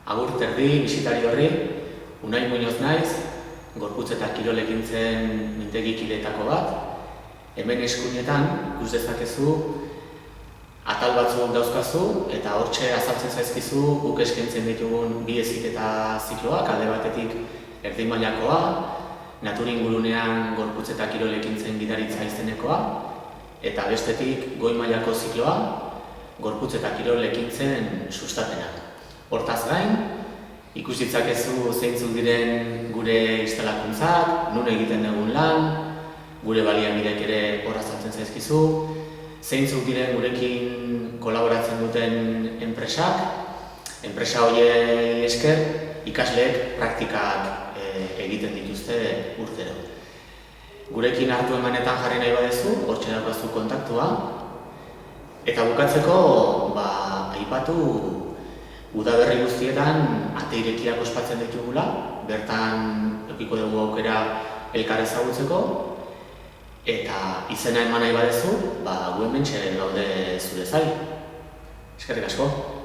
Agur terdi, bisitari horri, Unai Muñoz naiz, gorputz eta kirol ekintzen mintegi kideetako bat. Hemen eskuinetan ikus dezakezu atal batzuk dauzkazu eta hortxe azaltzen zaizkizu guk eskaintzen ditugun bi heziketa zikloak, alde batetik erdi mailakoa, natur ingurunean gorputz eta kirol ekintzen gidaritza izenekoa, eta bestetik goi mailako zikloa, gorputz eta kirol ekintzen sustapena. Hortaz gain, ikus ditzakezu zeintzuk diren gure instalakuntzak, nun egiten dugun lan, gure baliabideak ere hor azaltzen zaizkizu, zeintzuk diren gurekin kolaboratzen duten enpresak, enpresa horiei esker ikasleek praktikak egiten dituzte urtero. Gurekin hartu emanetan jarri nahi badezu, hortxe daukazu kontaktua, eta bukatzeko aipatu udaberri guztietan ate irekiak ospatzen ditugula, bertan edukiko dugu aukera elkar ezagutzeko, eta izena eman nahi badezu, gu hementxe gaude zure zain. Eskerrik asko.